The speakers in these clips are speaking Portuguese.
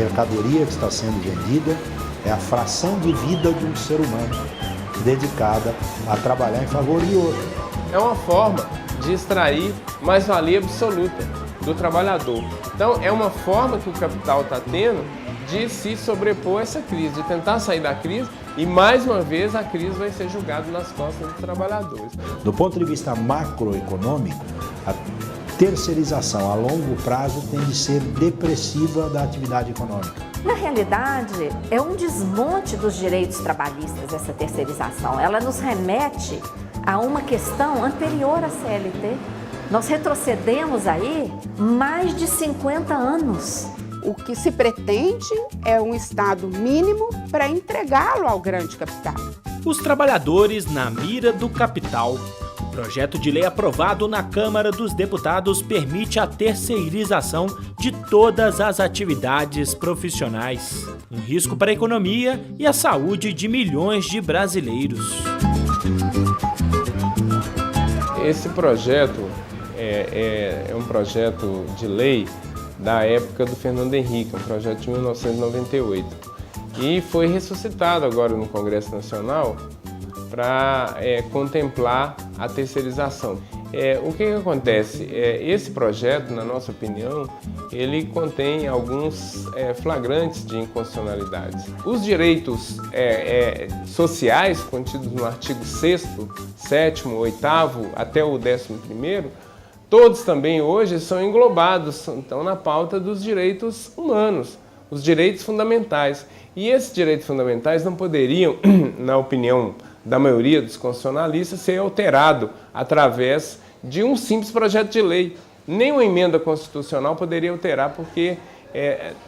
mercadoria que está sendo vendida é a fração de vida de um ser humano dedicada a trabalhar em favor de outro. É uma forma de extrair mais-valia absoluta do trabalhador. Então, é uma forma que o capital está tendo de se sobrepor a essa crise, de tentar sair da crise e, mais uma vez, a crise vai ser julgada nas costas dos trabalhadores. Do ponto de vista macroeconômico, a terceirização a longo prazo tem de ser depressiva da atividade econômica. Na realidade, é um desmonte dos direitos trabalhistas essa terceirização. Ela nos remete a uma questão anterior à CLT. Nós retrocedemos aí mais de 50 anos. O que se pretende é um Estado mínimo para entregá-lo ao grande capital. Os trabalhadores na mira do capital. O projeto de lei aprovado na Câmara dos Deputados permite a terceirização de todas as atividades profissionais. Um risco para a economia e a saúde de milhões de brasileiros. Esse projeto é um projeto de lei da época do Fernando Henrique, um projeto de 1998. E foi ressuscitado agora no Congresso Nacional para contemplar a terceirização. O que acontece? Esse projeto, na nossa opinião, ele contém alguns flagrantes de inconstitucionalidades. Os direitos sociais contidos no artigo 6º, 7º, 8º até o 11º, todos também hoje são englobados, estão na pauta dos direitos humanos, os direitos fundamentais. E esses direitos fundamentais não poderiam, na opinião da maioria dos constitucionalistas, ser alterado através de um simples projeto de lei. Nem uma emenda constitucional poderia alterar, porque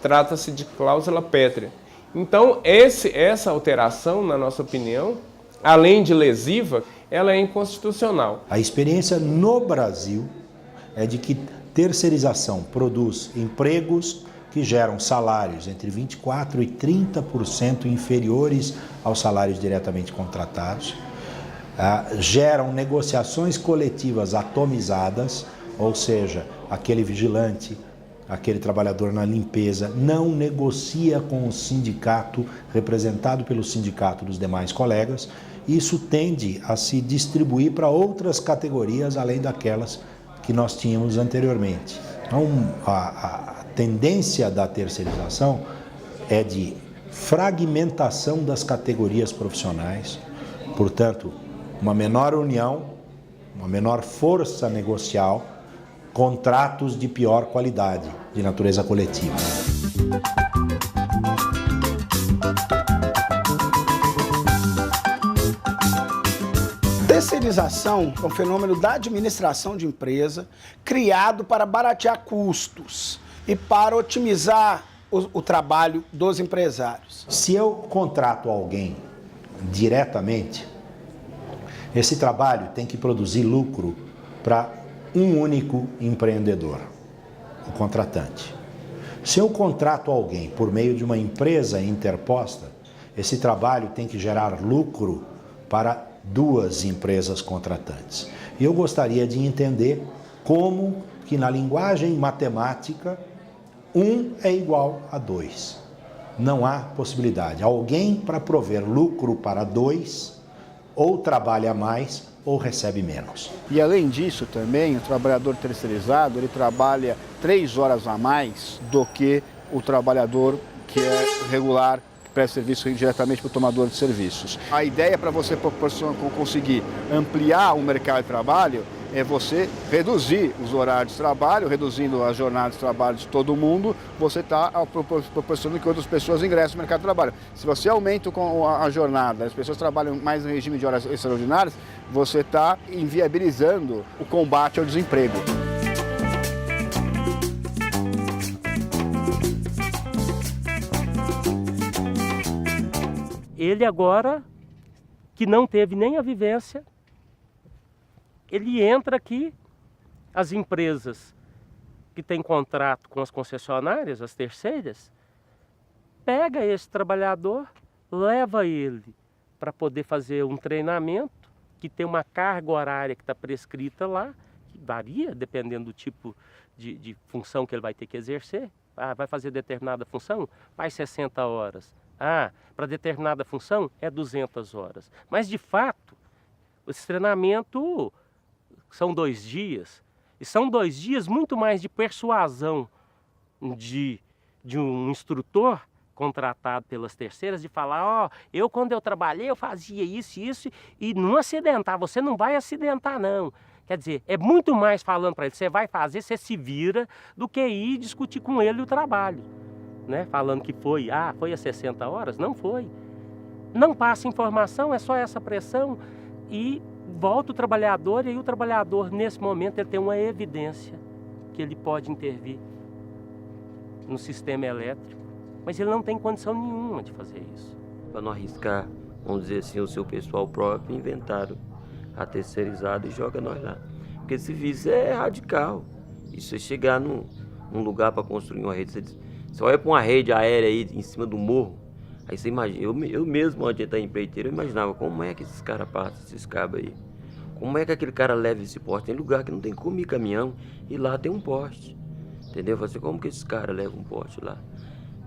trata-se de cláusula pétrea. Então, essa alteração, na nossa opinião, além de lesiva, ela é inconstitucional. A experiência no Brasil é de que terceirização produz empregos que geram salários entre 24% e 30% inferiores aos salários diretamente contratados, geram negociações coletivas atomizadas, ou seja, aquele vigilante, aquele trabalhador na limpeza não negocia com o sindicato, representado pelo sindicato dos demais colegas. Isso tende a se distribuir para outras categorias além daquelas que nós tínhamos anteriormente. Então, a tendência da terceirização é de fragmentação das categorias profissionais, portanto, uma menor união, uma menor força negocial, contratos de pior qualidade, de natureza coletiva. Terceirização é um fenômeno da administração de empresa criado para baratear custos e para otimizar o trabalho dos empresários. Se eu contrato alguém diretamente, esse trabalho tem que produzir lucro para um único empreendedor, o contratante. Se eu contrato alguém por meio de uma empresa interposta, esse trabalho tem que gerar lucro para duas empresas contratantes. E eu gostaria de entender como que na linguagem matemática 1 é igual a 2. Não há possibilidade. Alguém para prover lucro para 2 ou trabalha mais ou recebe menos. E além disso também, o trabalhador terceirizado, ele trabalha 3 horas a mais do que o trabalhador que é regular, que presta serviço diretamente para o tomador de serviços. A ideia para você conseguir ampliar o mercado de trabalho é você reduzir os horários de trabalho, reduzindo as jornadas de trabalho de todo mundo, você está proporcionando que outras pessoas ingressem no mercado de trabalho. Se você aumenta a jornada, as pessoas trabalham mais no regime de horas extraordinárias, você está inviabilizando o combate ao desemprego. Ele agora, que não teve nem a vivência, ele entra aqui, as empresas que têm contrato com as concessionárias, as terceiras, pega esse trabalhador, leva ele para poder fazer um treinamento, que tem uma carga horária que está prescrita lá, que varia dependendo do tipo de função que ele vai ter que exercer. vai fazer determinada função, faz 60 horas. Para determinada função é 200 horas. Mas, de fato, esse treinamento são 2 dias. E são 2 dias muito mais de persuasão de um instrutor contratado pelas terceiras, de falar, eu quando eu trabalhei eu fazia isso, e não acidentar, você não vai acidentar não. Quer dizer, é muito mais falando para ele, você vai fazer, você se vira, do que ir discutir com ele o trabalho. Né? Falando que foi às 60 horas, não foi. Não passa informação, é só essa pressão e volta o trabalhador, e aí o trabalhador, nesse momento, ele tem uma evidência que ele pode intervir no sistema elétrico, mas ele não tem condição nenhuma de fazer isso. Para não arriscar, vamos dizer assim, o seu pessoal próprio, inventaram a terceirizada e joga nós lá. Porque esse serviço é radical. E se você chegar num lugar para construir uma rede, você olha para uma rede aérea aí em cima do morro, aí você imagina, eu mesmo, antes de estar empreiteiro, eu imaginava como é que esses caras passam, esses cabos aí. Como é que aquele cara leva esse poste? Tem lugar que não tem como ir caminhão e lá tem um poste. Entendeu? Você, como que esses caras levam um poste lá?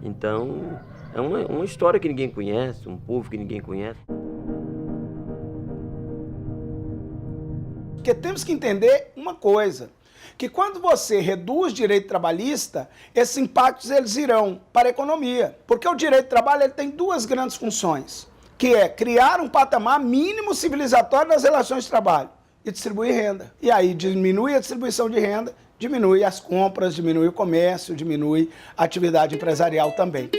Então, é uma história que ninguém conhece, um povo que ninguém conhece. Porque temos que entender uma coisa, que quando você reduz direito trabalhista, esses impactos eles irão para a economia. Porque o direito do trabalho ele tem 2 grandes funções, que é criar um patamar mínimo civilizatório das relações de trabalho e distribuir renda. E aí diminui a distribuição de renda, diminui as compras, diminui o comércio, diminui a atividade empresarial também.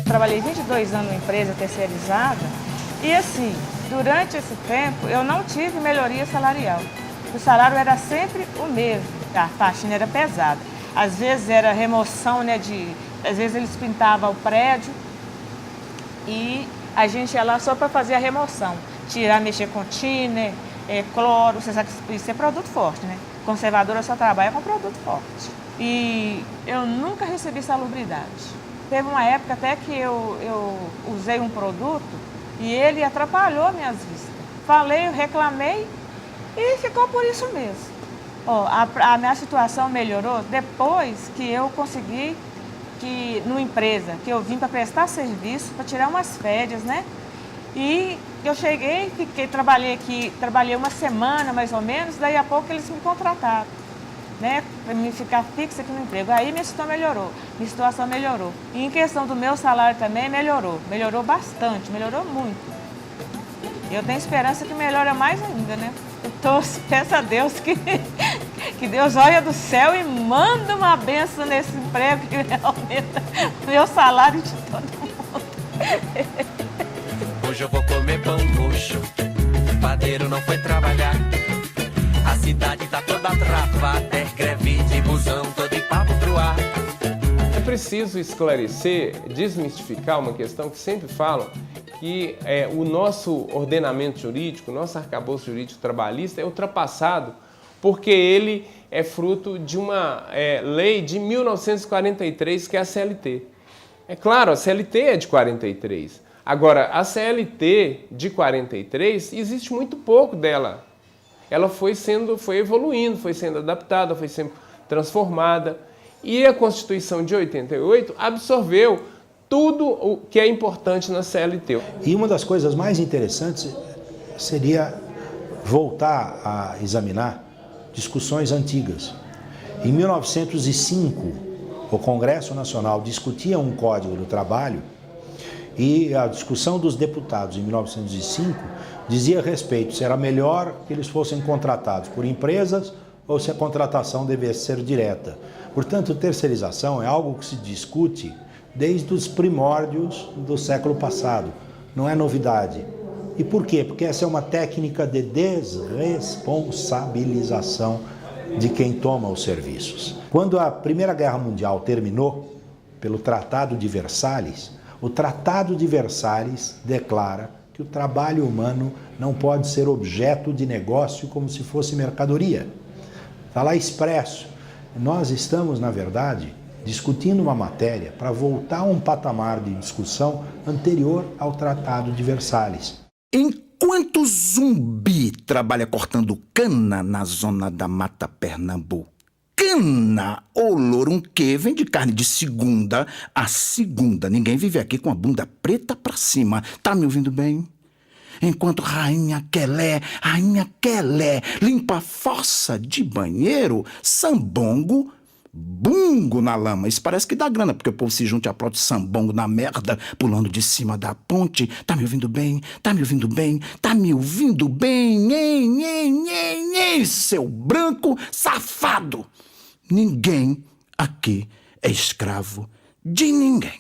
Trabalhei 22 anos numa empresa terceirizada e assim, durante esse tempo eu não tive melhoria salarial. O salário era sempre o mesmo, a faxina era pesada. Às vezes era remoção, às vezes eles pintavam o prédio e a gente ia lá só para fazer a remoção. Tirar, mexer com tiner, cloro, você sabe que isso é produto forte, né? Conservadora só trabalha com produto forte. E eu nunca recebi salubridade. Teve uma época até que eu usei um produto e ele atrapalhou minhas vistas. Falei, eu reclamei e ficou por isso mesmo. A minha situação melhorou depois que eu consegui, numa empresa, que eu vim para prestar serviço, para tirar umas férias, né? E eu cheguei, trabalhei uma semana mais ou menos, daí a pouco eles me contrataram, né? Para me ficar fixa aqui no emprego. Aí minha situação melhorou. E em questão do meu salário também melhorou bastante, melhorou muito. Eu tenho esperança que melhore mais ainda, né? Peço a Deus que Deus olha do céu e manda uma benção nesse emprego que aumenta o meu salário de todo mundo. Hoje eu vou comer pão roxo, o padeiro não foi trabalhar. A cidade tá toda travada, é greve de busão, todo de papo pro ar. É preciso esclarecer, desmistificar uma questão que sempre falam, que o nosso ordenamento jurídico, o nosso arcabouço jurídico trabalhista é ultrapassado porque ele é fruto de uma lei de 1943, que é a CLT. É claro, a CLT é de 43. Agora, a CLT de 43, existe muito pouco dela. Ela foi evoluindo, foi sendo adaptada, foi sendo transformada. E a Constituição de 88 absorveu tudo o que é importante na CLT. E uma das coisas mais interessantes seria voltar a examinar discussões antigas. Em 1905, o Congresso Nacional discutia um Código do Trabalho e a discussão dos deputados em 1905 dizia a respeito se era melhor que eles fossem contratados por empresas ou se a contratação devesse ser direta. Portanto, terceirização é algo que se discute desde os primórdios do século passado. Não é novidade. E por quê? Porque essa é uma técnica de desresponsabilização de quem toma os serviços. Quando a Primeira Guerra Mundial terminou, pelo Tratado de Versalhes, o Tratado de Versalhes declara que o trabalho humano não pode ser objeto de negócio como se fosse mercadoria. Está lá expresso. Nós estamos, na verdade, discutindo uma matéria para voltar a um patamar de discussão anterior ao Tratado de Versalhes. Enquanto Zumbi trabalha cortando cana na zona da Mata Pernambucana, o Lorunquê vende carne de segunda a segunda. Ninguém vive aqui com a bunda preta pra cima. Tá me ouvindo bem? Enquanto Rainha Quelé limpa a fossa de banheiro, Sambongo bungo na lama. Isso parece que dá grana, porque o povo se junta e aplaude Sambongo na merda, pulando de cima da ponte. Tá me ouvindo bem? Tá me ouvindo bem? Tá me ouvindo bem? Hein, seu branco safado! Ninguém aqui é escravo de ninguém.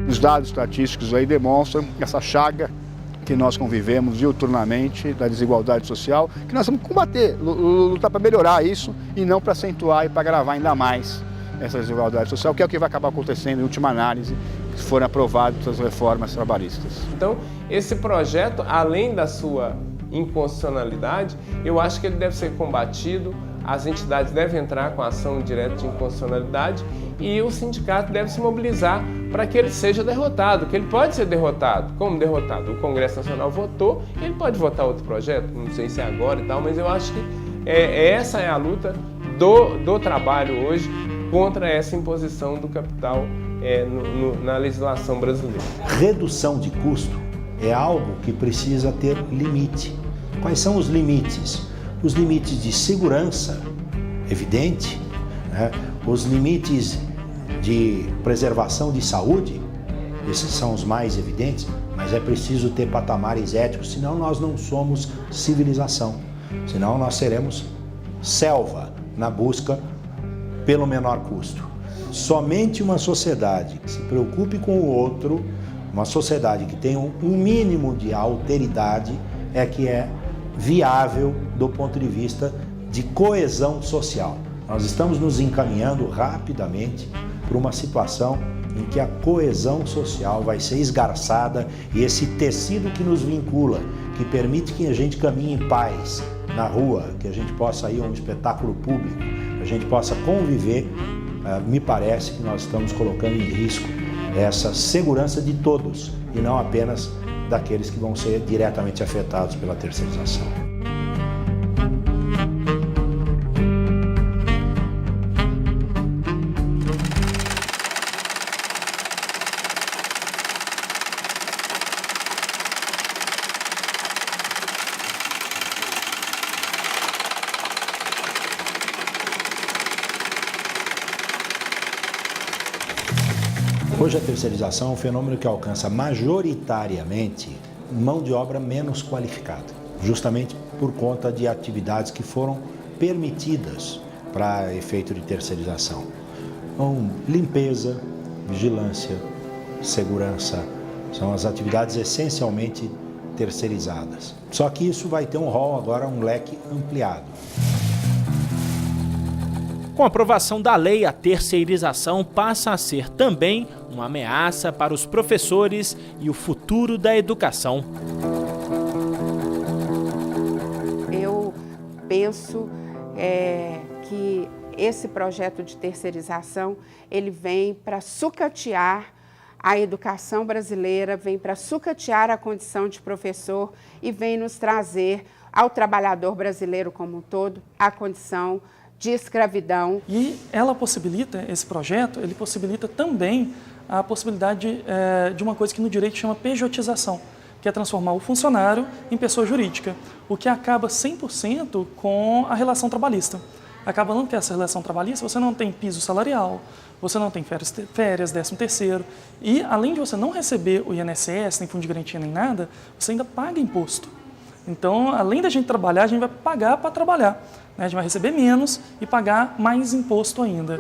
Os dados estatísticos aí demonstram essa chaga que nós convivemos diuturnamente da desigualdade social, que nós temos que combater, lutar para melhorar isso e não para acentuar e para agravar ainda mais essa desigualdade social, que é o que vai acabar acontecendo em última análise, se forem aprovadas as reformas trabalhistas. Então, esse projeto, além da sua inconstitucionalidade, eu acho que ele deve ser combatido, as entidades devem entrar com ação direta de inconstitucionalidade e o sindicato deve se mobilizar para que ele seja derrotado, que ele pode ser derrotado. Como derrotado? O Congresso Nacional votou, ele pode votar outro projeto, não sei se é agora e tal, mas eu acho que essa é a luta do trabalho hoje contra essa imposição do capital na legislação brasileira. Redução de custo é algo que precisa ter limite. Quais são os limites? Os limites de segurança, evidente, né? Os limites de preservação de saúde, esses são os mais evidentes, mas é preciso ter patamares éticos, senão nós não somos civilização, senão nós seremos selva na busca pelo menor custo. Somente uma sociedade que se preocupe com o outro, uma sociedade que tenha um mínimo de alteridade, é que é viável do ponto de vista de coesão social. Nós estamos nos encaminhando rapidamente para uma situação em que a coesão social vai ser esgarçada e esse tecido que nos vincula, que permite que a gente caminhe em paz na rua, que a gente possa ir a um espetáculo público, que a gente possa conviver, me parece que nós estamos colocando em risco essa segurança de todos e não apenas daqueles que vão ser diretamente afetados pela terceirização. Hoje a terceirização é um fenômeno que alcança majoritariamente mão de obra menos qualificada, justamente por conta de atividades que foram permitidas para efeito de terceirização. Então, limpeza, vigilância, segurança, são as atividades essencialmente terceirizadas. Só que isso vai ter um rol agora, um leque ampliado. Com a aprovação da lei, a terceirização passa a ser também uma ameaça para os professores e o futuro da educação. Eu penso que esse projeto de terceirização, ele vem para sucatear a educação brasileira, vem para sucatear a condição de professor e vem nos trazer ao trabalhador brasileiro como um todo a condição de escravidão. E ela possibilita, esse projeto, ele possibilita também a possibilidade de uma coisa que no direito chama pejotização, que é transformar o funcionário em pessoa jurídica, o que acaba 100% com a relação trabalhista. Acaba não ter essa relação trabalhista, você não tem piso salarial, você não tem férias, 13º, e além de você não receber o INSS, nem fundo de garantia, nem nada, você ainda paga imposto. Então, além da gente trabalhar, a gente vai pagar para trabalhar. A gente vai receber menos e pagar mais imposto ainda.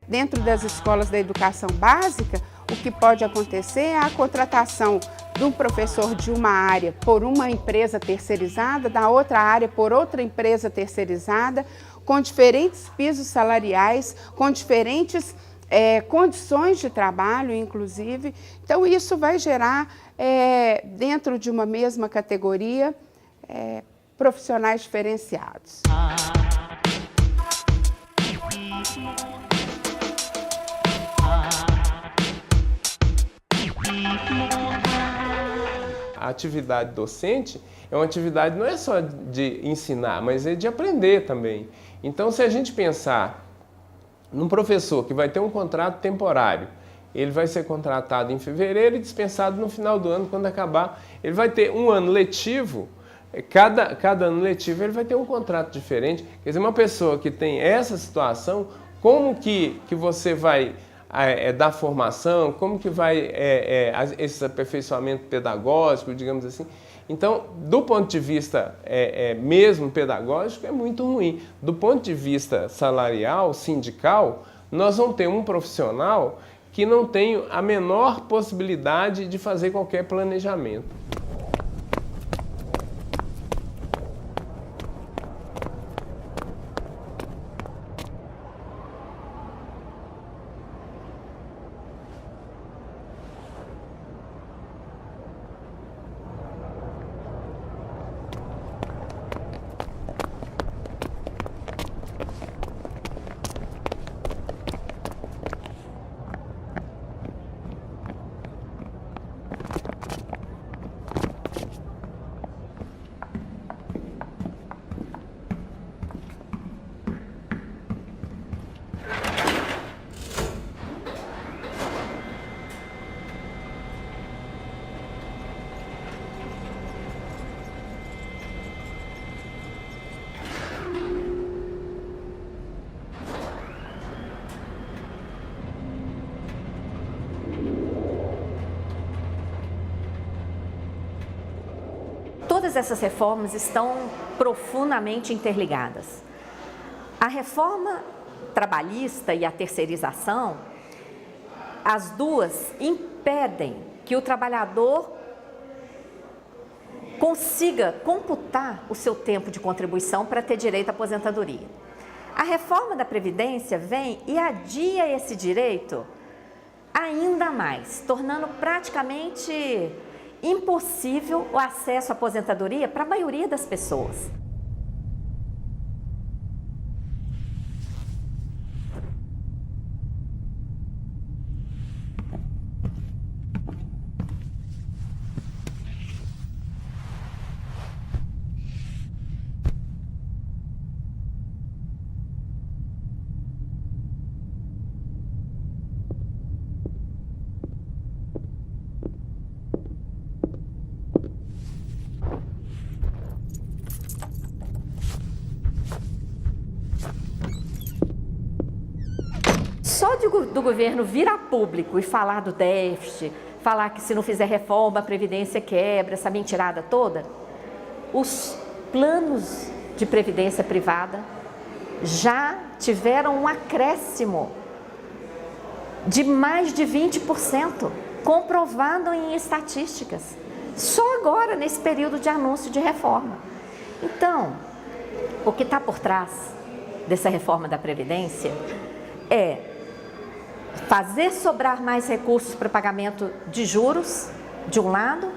Dentro das escolas da educação básica, o que pode acontecer é a contratação de um professor de uma área por uma empresa terceirizada, da outra área por outra empresa terceirizada, com diferentes pisos salariais, com diferentes condições de trabalho, inclusive. Então, isso vai gerar, dentro de uma mesma categoria, profissionais diferenciados. A atividade docente é uma atividade não é só de ensinar, mas é de aprender também. Então, se a gente pensar num professor que vai ter um contrato temporário, ele vai ser contratado em fevereiro e dispensado no final do ano, quando acabar. Ele vai ter um ano letivo, cada ano letivo ele vai ter um contrato diferente. Quer dizer, uma pessoa que tem essa situação, como que você vai dar formação, como que vai esse aperfeiçoamento pedagógico, digamos assim. Então, do ponto de vista mesmo pedagógico, é muito ruim. Do ponto de vista salarial, sindical, nós vamos ter um profissional que não tem a menor possibilidade de fazer qualquer planejamento. Todas essas reformas estão profundamente interligadas. A reforma trabalhista e a terceirização, as duas impedem que o trabalhador consiga computar o seu tempo de contribuição para ter direito à aposentadoria. A reforma da Previdência vem e adia esse direito ainda mais, tornando praticamente impossível o acesso à aposentadoria para a maioria das pessoas. Só do governo vir a público e falar do déficit, falar que se não fizer reforma a Previdência quebra, essa mentirada toda, os planos de previdência privada já tiveram um acréscimo de mais de 20%, comprovado em estatísticas, só agora nesse período de anúncio de reforma. Então, o que está por trás dessa reforma da Previdência é fazer sobrar mais recursos para pagamento de juros, de um lado,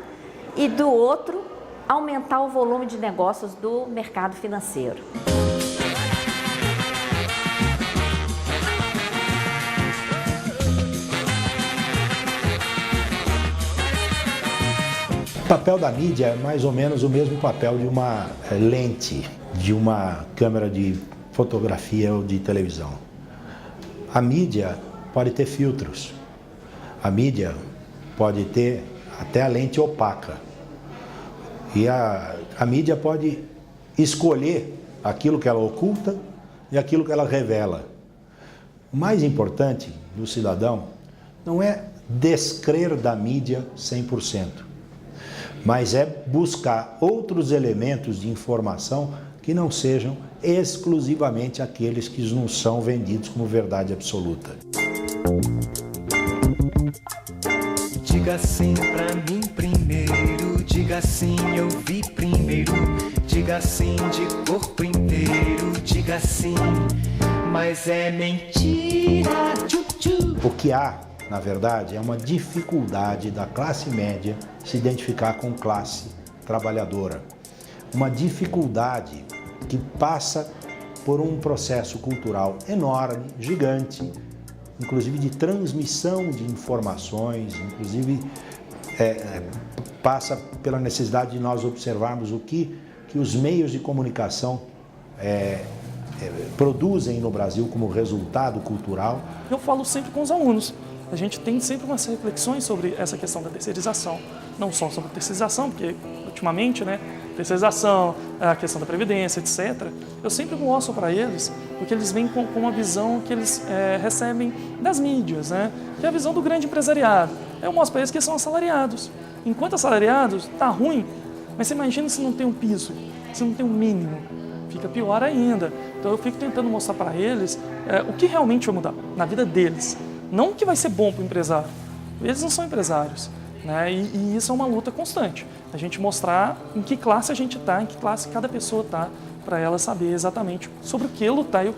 e do outro, aumentar o volume de negócios do mercado financeiro. O papel da mídia é mais ou menos o mesmo papel de uma lente, de uma câmera de fotografia ou de televisão. A mídia pode ter filtros, a mídia pode ter até a lente opaca. E a mídia pode escolher aquilo que ela oculta e aquilo que ela revela. O mais importante do cidadão não é descrer da mídia 100%, mas é buscar outros elementos de informação que não sejam exclusivamente aqueles que nos são vendidos como verdade absoluta. Diga sim pra mim primeiro, diga sim, eu vi primeiro. Diga sim de corpo inteiro, diga sim, mas é mentira. O que há, na verdade, é uma dificuldade da classe média se identificar com classe trabalhadora. Uma dificuldade que passa por um processo cultural enorme, gigante, inclusive de transmissão de informações, inclusive passa pela necessidade de nós observarmos o que os meios de comunicação produzem no Brasil como resultado cultural. Eu falo sempre com os alunos. A gente tem sempre umas reflexões sobre essa questão da terceirização. Não só sobre a terceirização, porque ultimamente, né, terceirização, a questão da previdência, etc. Eu sempre mostro para eles, porque eles vêm com uma visão que eles recebem das mídias, né, que é a visão do grande empresariado. Eu mostro para eles que eles são assalariados. Enquanto assalariados, tá ruim, mas você imagina se não tem um piso, se não tem um mínimo, fica pior ainda. Então eu fico tentando mostrar para eles o que realmente vai mudar na vida deles. Não o que vai ser bom para o empresário. Eles não são empresários, né? E isso é uma luta constante. A gente mostrar em que classe a gente está, em que classe cada pessoa está, para ela saber exatamente sobre o que lutar e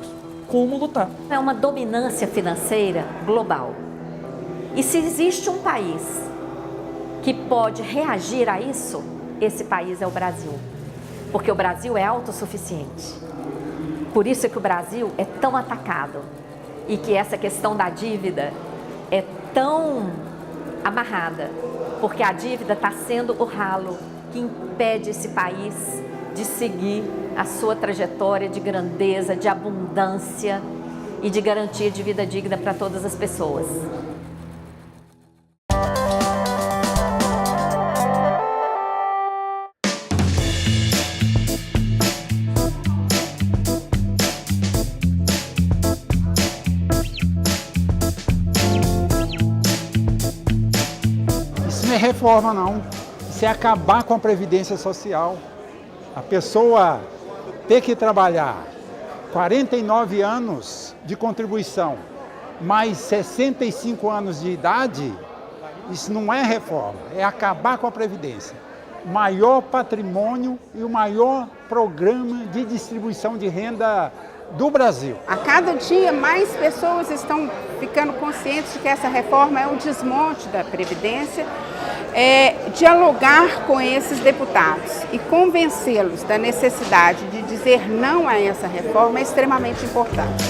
como lutar. É uma dominância financeira global. E se existe um país que pode reagir a isso, esse país é o Brasil. Porque o Brasil é autossuficiente. Por isso é que o Brasil é tão atacado. E que essa questão da dívida é tão amarrada, porque a dívida está sendo o ralo que impede esse país de seguir a sua trajetória de grandeza, de abundância e de garantia de vida digna para todas as pessoas. Reforma não, isso é acabar com a previdência social. A pessoa ter que trabalhar 49 anos de contribuição, mais 65 anos de idade, isso não é reforma, é acabar com a previdência. O maior patrimônio e o maior programa de distribuição de renda do Brasil. A cada dia mais pessoas estão ficando conscientes de que essa reforma é um desmonte da Previdência. Dialogar com esses deputados e convencê-los da necessidade de dizer não a essa reforma é extremamente importante.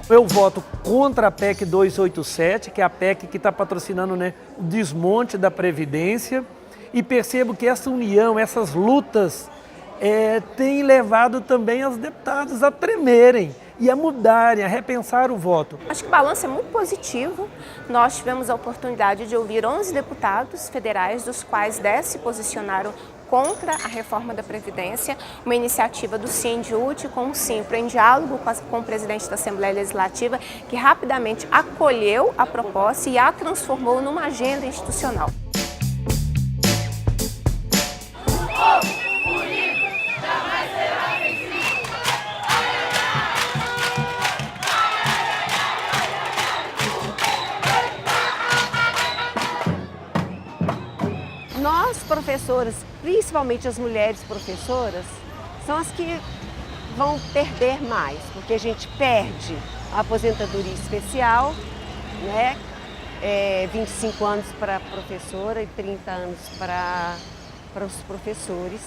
Eu voto contra a PEC 287, que é a PEC que está patrocinando, né, o desmonte da Previdência, e percebo que essa união, essas lutas, têm levado também os deputados a tremerem e a mudarem, a repensar o voto. Acho que o balanço é muito positivo. Nós tivemos a oportunidade de ouvir 11 deputados federais, dos quais 10 se posicionaram contra a reforma da Previdência, uma iniciativa do Sindiúti com o Simpro, em diálogo com o presidente da Assembleia Legislativa, que rapidamente acolheu a proposta e a transformou numa agenda institucional. Nós, professoras, principalmente as mulheres professoras, são as que vão perder mais, porque a gente perde a aposentadoria especial, né? 25 anos para a professora e 30 anos para os professores,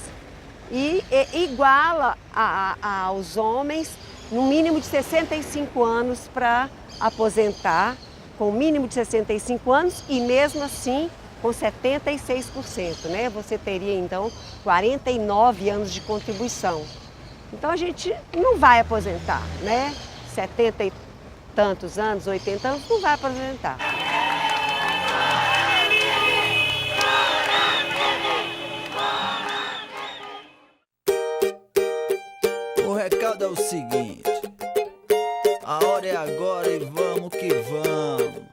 e iguala aos homens no mínimo de 65 anos para aposentar, com o mínimo de 65 anos e mesmo assim com 76%, né? Você teria então 49 anos de contribuição. Então a gente não vai aposentar, né? 70 e tantos anos, 80 anos, não vai aposentar. O recado é o seguinte: a hora é agora e vamos que vamos.